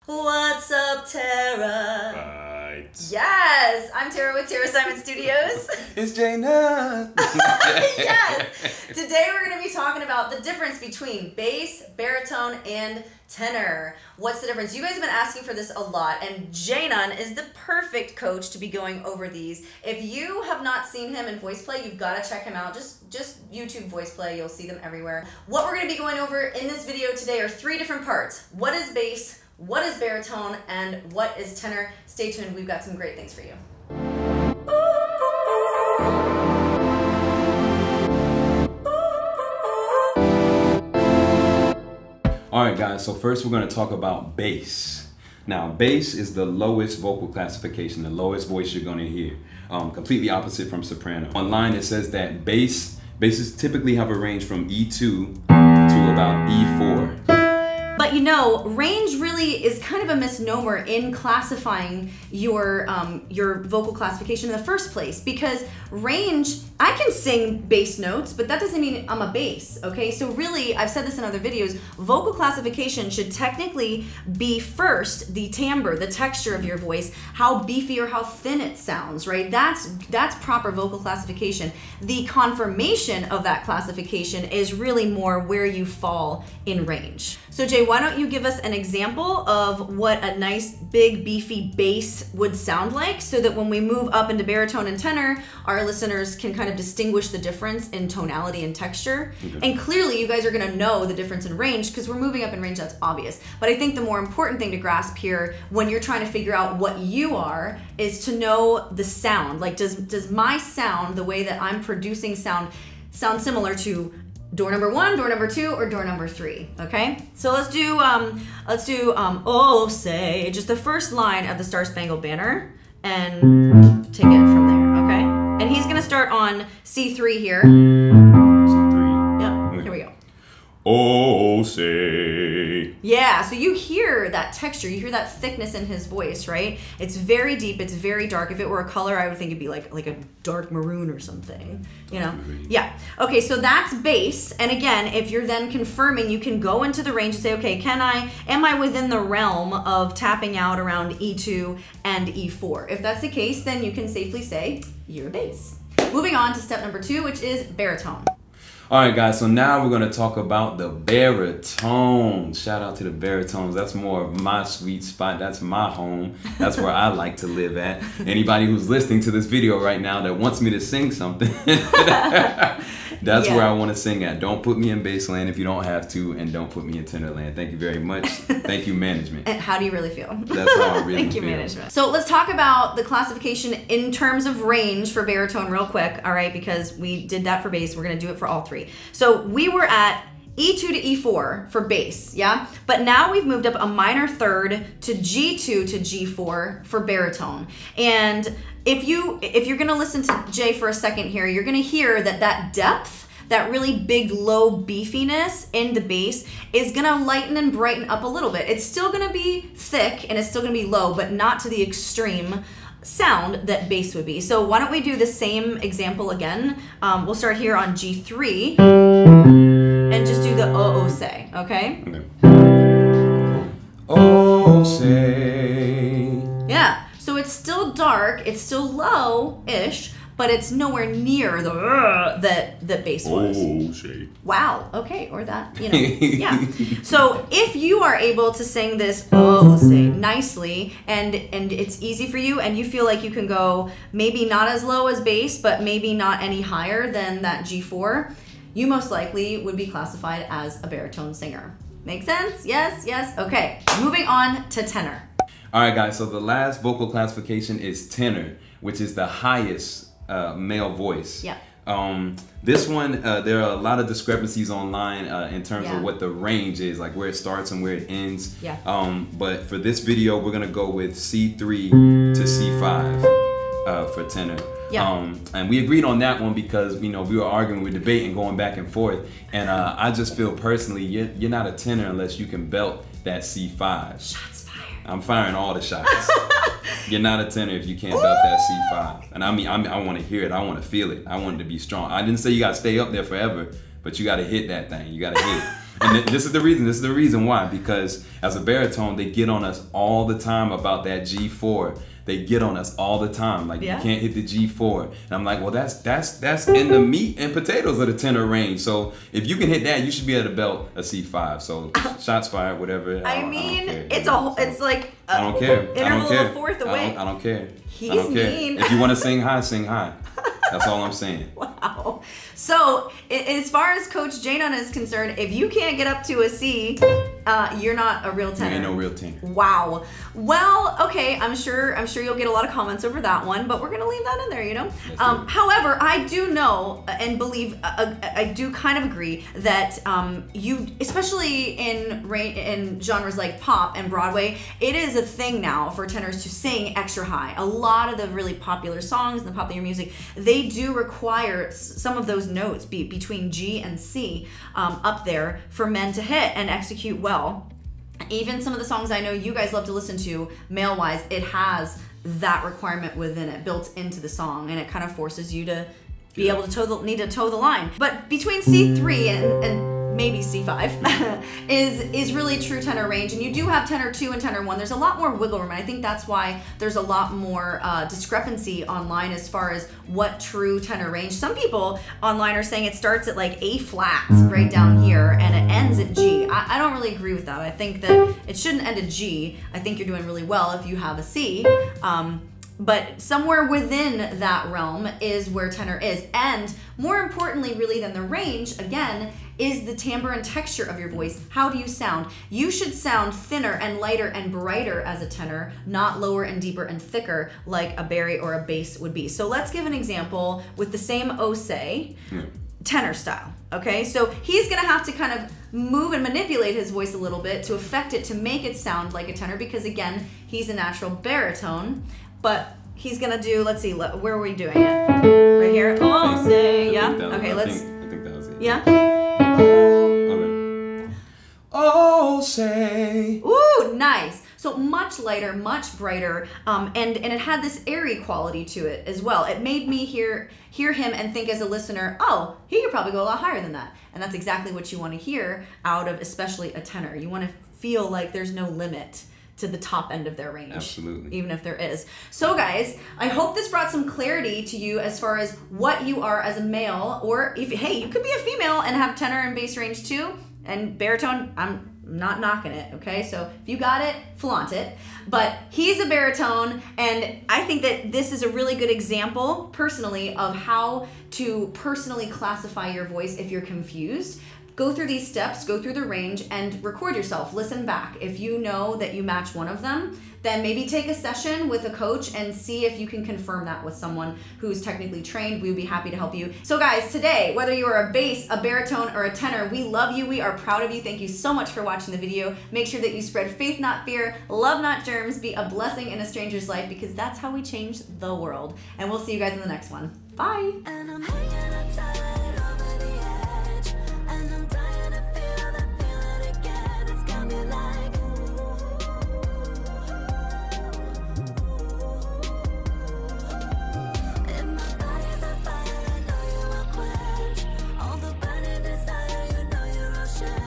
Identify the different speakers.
Speaker 1: What's up, Tara?
Speaker 2: Right.
Speaker 1: Yes, I'm Tara with Tara Simon Studios.
Speaker 2: It's Jaina.
Speaker 1: Yes. Today we're going to be talking about the difference between bass, baritone, and tenor. What's the difference? You guys have been asking for this a lot, and Jaina is the perfect coach to be going over these. If you have not seen him in voice play, you've got to check him out. Just YouTube voice play. You'll see them everywhere. What we're going to be going over in this video today are three different parts. What is bass? What is baritone, and what is tenor? Stay tuned, we've got some great things for you.
Speaker 2: Alright guys, so first we're going to talk about bass. Now bass is the lowest vocal classification, the lowest voice you're going to hear. Completely opposite from soprano. Online it says that basses typically have a range from E2 to about E4.
Speaker 1: But you know, range really is kind of a misnomer in classifying your vocal classification in the first place, because range, I can sing bass notes, but that doesn't mean I'm a bass, okay? So really, I've said this in other videos, vocal classification should technically be first the timbre, the texture of your voice, how beefy or how thin it sounds, right? That's proper vocal classification. The confirmation of that classification is really more where you fall in range. So Jay, why don't you give us an example of what a nice big beefy bass would sound like, so that when we move up into baritone and tenor, our listeners can kind of distinguish the difference in tonality and texture. Okay. And clearly you guys are gonna know the difference in range because we're moving up in range, that's obvious. But I think the more important thing to grasp here when you're trying to figure out what you are is to know the sound. Like does my sound, the way that I'm producing sound similar to door number 1, door number 2, or door number 3, okay? So let's do oh say, just the first line of the Star Spangled Banner and take it from there, okay? And he's gonna start on C3 here.
Speaker 2: C3.
Speaker 1: Yep, okay. Here we go.
Speaker 2: Oh say.
Speaker 1: Yeah, so you hear that texture, you hear that thickness in his voice, right? It's very deep, it's very dark. If it were a color, I would think it'd be like a dark maroon or something, you know? Yeah, okay, so that's bass. And again, if you're then confirming, you can go into the range and say, okay, am I within the realm of tapping out around E2 and E4? If that's the case, then you can safely say you're bass. Moving on to step number 2, which is baritone.
Speaker 2: Alright guys, so now we're going to talk about the baritone. Shout out to the baritones. That's more of my sweet spot. That's my home. That's where I like to live at. Anybody who's listening to this video right now that wants me to sing something, that's where I want to sing at. Don't put me in bass land if you don't have to, and don't put me in tenor land. Thank you very much. Thank you, management.
Speaker 1: And how do you really feel?
Speaker 2: That's how I really
Speaker 1: Thank you,
Speaker 2: feel.
Speaker 1: Management. So let's talk about the classification in terms of range for baritone real quick, all right? Because we did that for bass. We're going to do it for all three. So we were at E2 to E4 for bass, yeah? But now we've moved up a minor third to G2 to G4 for baritone. And if you're gonna listen to Jay for a second here, you're gonna hear that depth, that really big low beefiness in the bass is gonna lighten and brighten up a little bit. It's still gonna be thick and it's still gonna be low, but not to the extreme sound that bass would be. So why don't we do the same example again? We'll start here on G3 and just do the oh say, okay?
Speaker 2: Oh say.
Speaker 1: Yeah, so it's still dark, it's still low-ish, but it's nowhere near the bass was.
Speaker 2: Oh say.
Speaker 1: Wow, okay, or that, you know, yeah. So if you are able to sing this oh say nicely, and it's easy for you, and you feel like you can go maybe not as low as bass, but maybe not any higher than that G4, you most likely would be classified as a baritone singer. Make sense? Yes, yes, okay. Moving on to tenor.
Speaker 2: All right, guys, so the last vocal classification is tenor, which is the highest male voice.
Speaker 1: Yeah.
Speaker 2: This one, there are a lot of discrepancies online in terms of what the range is, like where it starts and where it ends.
Speaker 1: Yeah.
Speaker 2: But for this video, we're gonna go with C3 to C5 for tenor.
Speaker 1: Yeah.
Speaker 2: And we agreed on that one because, you know, we were arguing, we were debating, going back and forth. And I just feel personally, you're not a tenor unless you can belt that C5.
Speaker 1: Shots fired.
Speaker 2: I'm firing all the shots. You're not a tenor if you can't belt that C5. And I mean, I want to hear it. I want to feel it. I want it to be strong. I didn't say you got to stay up there forever, but you got to hit that thing. You got to hit it. And this is the reason. This is the reason why. Because as a baritone, they get on us all the time about that G4. They get on us all the time. Like, you can't hit the G4. And I'm like, well, that's in the meat and potatoes of the tenor range. So if you can hit that, you should be able to belt a C5. So shots fired, whatever.
Speaker 1: I mean, it's like
Speaker 2: I don't care.
Speaker 1: Interval of a fourth away.
Speaker 2: I don't care.
Speaker 1: He's
Speaker 2: I don't care.
Speaker 1: mean.
Speaker 2: If you want to sing high, sing high. That's all I'm saying.
Speaker 1: Wow. So, as far as Coach Janon is concerned, if you can't get up to a C, you're not a real tenor.
Speaker 2: You ain't no real tenor.
Speaker 1: Wow. Well, okay. I'm sure you'll get a lot of comments over that one, but we're gonna leave that in there, you know. However, I do know and believe, I do kind of agree that you, especially in genres like pop and Broadway, it is a thing now for tenors to sing extra high. A lot of the really popular songs and the popular music, they do require some of those notes between G and C up there for men to hit and execute well. Even some of the songs I know you guys love to listen to, male-wise, it has that requirement within it, built into the song, and it kind of forces you to be able to toe the line. But between C3 and maybe C5 is really true tenor range, and you do have tenor 2 and tenor 1. There's a lot more wiggle room, and I think that's why there's a lot more discrepancy online as far as what true tenor range. Some people online are saying it starts at like A flat right down here and it ends at G. I don't really agree with that. I think that it shouldn't end at G. I think you're doing really well if you have a C. But somewhere within that realm is where tenor is. And more importantly, really, than the range, again, is the timbre and texture of your voice. How do you sound? You should sound thinner and lighter and brighter as a tenor, not lower and deeper and thicker like a bari or a bass would be. So let's give an example with the same ose, tenor style. Okay, so he's gonna have to kind of move and manipulate his voice a little bit to affect it, to make it sound like a tenor, because again, he's a natural baritone. But he's gonna do, let's see, where are we doing it? Right here? Oh, say, yeah? Okay, I
Speaker 2: think that was it.
Speaker 1: Yeah?
Speaker 2: Okay. Oh, say.
Speaker 1: Ooh, nice. So much lighter, much brighter, and it had this airy quality to it as well. It made me hear him and think as a listener, oh, he could probably go a lot higher than that. And that's exactly what you want to hear out of especially a tenor. You want to feel like there's no limit to the top end of their range.
Speaker 2: Absolutely.
Speaker 1: Even if there is. So guys, I hope this brought some clarity to you as far as what you are as a male, or if, hey, you could be a female and have tenor and bass range too, and baritone, I'm not knocking it, okay? So if you got it, flaunt it. But he's a baritone, and I think that this is a really good example, personally, of how to personally classify your voice if you're confused. Go through these steps, go through the range, and record yourself. Listen back. If you know that you match one of them, then maybe take a session with a coach and see if you can confirm that with someone who's technically trained. We would be happy to help you. So guys, today, whether you are a bass, a baritone, or a tenor, we love you. We are proud of you. Thank you so much for watching the video. Make sure that you spread faith, not fear, love, not germs, be a blessing in a stranger's life, because that's how we change the world. And we'll see you guys in the next one. Bye.